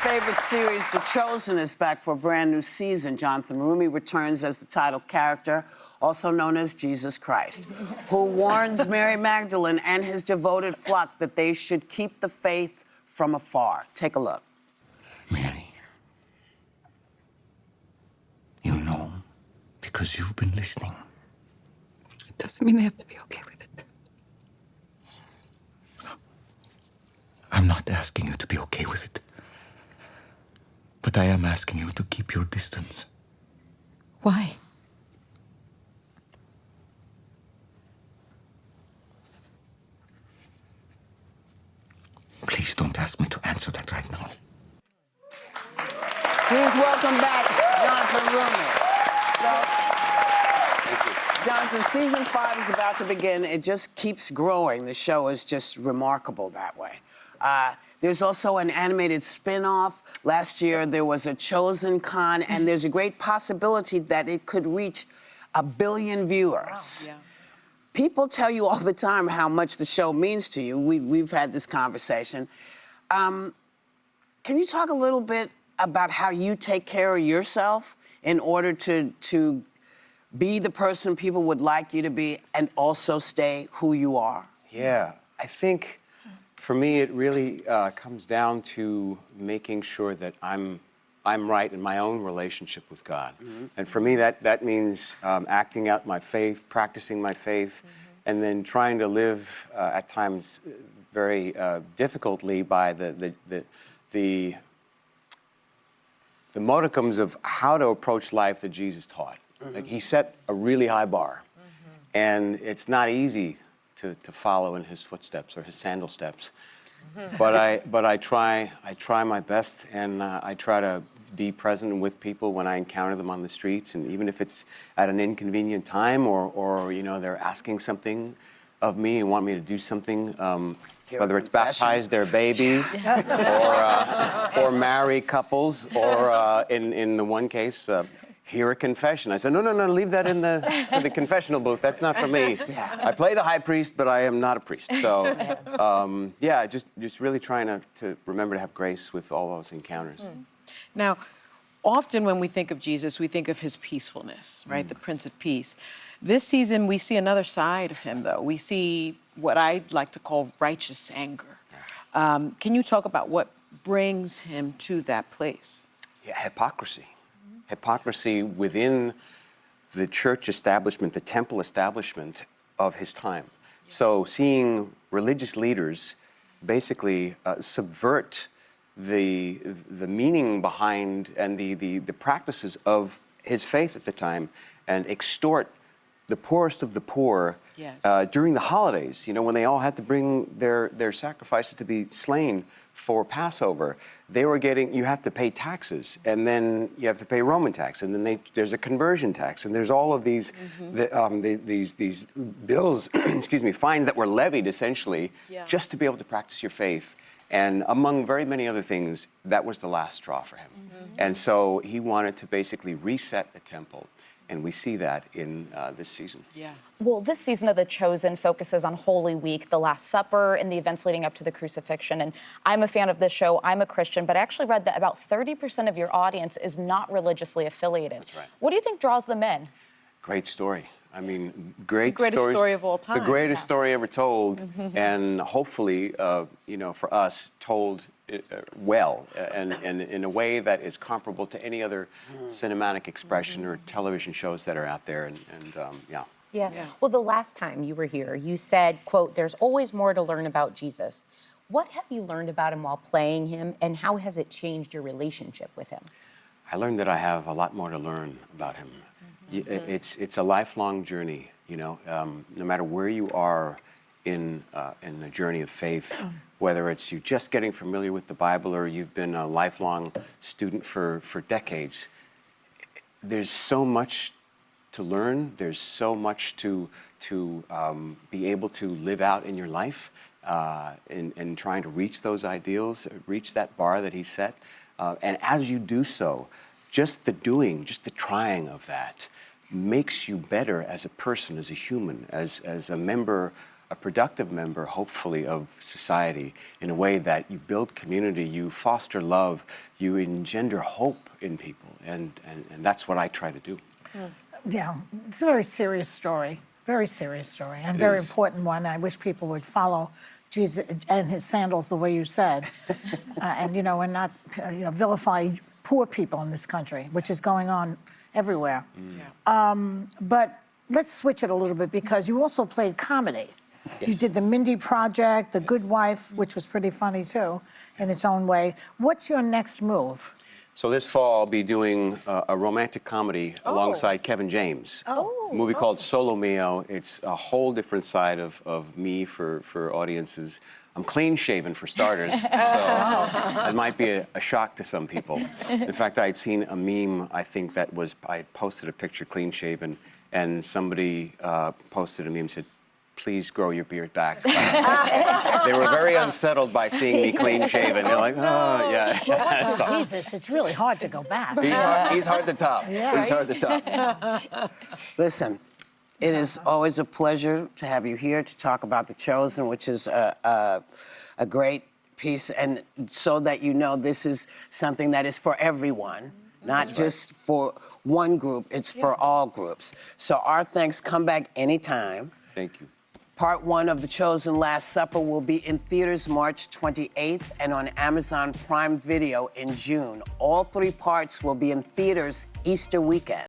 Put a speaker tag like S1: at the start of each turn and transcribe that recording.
S1: favorite series, The Chosen, is back for a brand new season. Jonathan Roumie returns as the title character, also known as Jesus Christ, who warns Mary Magdalene and his devoted flock that they should keep the faith from afar. Take a look.
S2: Mary, you know, because you've been listening.
S3: It doesn't mean they have to be okay with it.
S2: I'm not asking you to be okay with it. But I am asking you to keep your distance.
S3: Why?
S2: Please don't ask me to answer that right now.
S1: Please welcome back Jonathan Roumie. Jonathan, season 5 is about to begin. It just keeps growing. The show is just remarkable that way. There's also an animated spin-off. Last year, there was a Chosen Con, and there's a great possibility that it could reach 1 billion viewers. Wow, yeah. People tell you all the time how much the show means to you. We've had this conversation. Can you talk a little bit about how you take care of yourself in order to be the person people would like you to be and also stay who you are?
S4: Yeah, I think for me it really comes down to making sure that I'm right in my own relationship with God. Mm-hmm. And for me that means acting out my faith, practicing my faith, mm-hmm. and then trying to live at times very difficultly by the modicums of how to approach life that Jesus taught. Mm-hmm. Like he set a really high bar, mm-hmm. and it's not easy to follow in his footsteps or his sandal steps. Mm-hmm. But I try my best, and I try to be present with people when I encounter them on the streets, and even if it's at an inconvenient time or you know they're asking something of me and want me to do something. Whether it's baptize their babies, or marry couples, or in the one case, hear a confession. I said, no, leave that for the confessional booth. That's not for me. I play the high priest, but I am not a priest. So, yeah, just really trying to remember to have grace with all those encounters.
S5: Mm. Now, often when we think of Jesus, we think of his peacefulness, right? The Prince of Peace. This season, we see another side of him, though. We see what I'd like to call righteous anger. Can you talk about what brings him to that place?
S4: Yeah, hypocrisy. Mm-hmm. Hypocrisy within the church establishment, the temple establishment of his time. Yeah. So seeing religious leaders basically subvert the meaning behind and the practices of his faith at the time and extort the poorest of the poor. Yes. During the holidays, you know, when they all had to bring their sacrifices to be slain for Passover, they were getting, you have to pay taxes, and then you have to pay Roman tax, and then there's a conversion tax, and there's all of these, these bills, excuse me, fines that were levied essentially, just to be able to practice your faith. And among very many other things, that was the last straw for him. Mm-hmm. And so he wanted to basically reset the temple. And we see that in this season. Yeah.
S6: Well, this season of The Chosen focuses on Holy Week, the Last Supper, and the events leading up to the crucifixion. And I'm a fan of this show. I'm a Christian, but I actually read that about 30% of your audience is not religiously affiliated.
S4: That's right.
S6: What do you think draws them in?
S4: Great story. I mean, great
S5: it's the greatest story of all time.
S4: The greatest story ever told, and hopefully, you know, for us, told well, and in a way that is comparable to any other cinematic expression or television shows that are out there, yeah.
S7: Yeah. Well, the last time you were here, you said, quote, "There's always more to learn about Jesus." What have you learned about him while playing him, and how has it changed your relationship with him?
S4: I learned that I have a lot more to learn about him. It's a lifelong journey, you know, no matter where you are in the journey of faith, whether it's you just getting familiar with the Bible or you've been a lifelong student for decades. There's so much to learn. There's so much to be able to live out in your life in trying to reach those ideals, reach that bar that he set. And as you do so, just the doing, just the trying of that makes you better as a person, as a human, as a member a productive member, hopefully, of society in a way that you build community, you foster love, you engender hope in people. And that's what I try to do.
S8: Yeah, it's a very serious story, and very important one. I wish people would follow Jesus and his sandals the way you said, and not vilify poor people in this country, which is going on everywhere. But let's switch it a little bit because you also played comedy.
S4: Yes.
S8: You did the Mindy Project, The Good Wife, which was pretty funny too, in its own way. What's your next move?
S4: So this fall, I'll be doing a romantic comedy alongside Kevin James. A movie called Solo Mio. It's a whole different side of me for audiences. I'm clean shaven for starters, so it might be a shock to some people. In fact, I'd seen a meme, I think that was, I posted a picture clean shaven, and somebody posted a meme and said, please grow your beard back. They were very unsettled by seeing me clean shaven. They're like, oh, yeah.
S8: Well, Jesus, it's really hard to go back.
S4: He's hard to top.
S8: Yeah.
S4: He's hard to top.
S1: Listen, it is always a pleasure to have you here to talk about The Chosen, which is a great piece, and so that you know this is something that is for everyone, not just for one group, it's for all groups. So our thanks, come back anytime.
S4: Thank you.
S1: Part 1 of The Chosen Last Supper will be in theaters March 28th and on Amazon Prime Video in June. All 3 parts will be in theaters Easter weekend.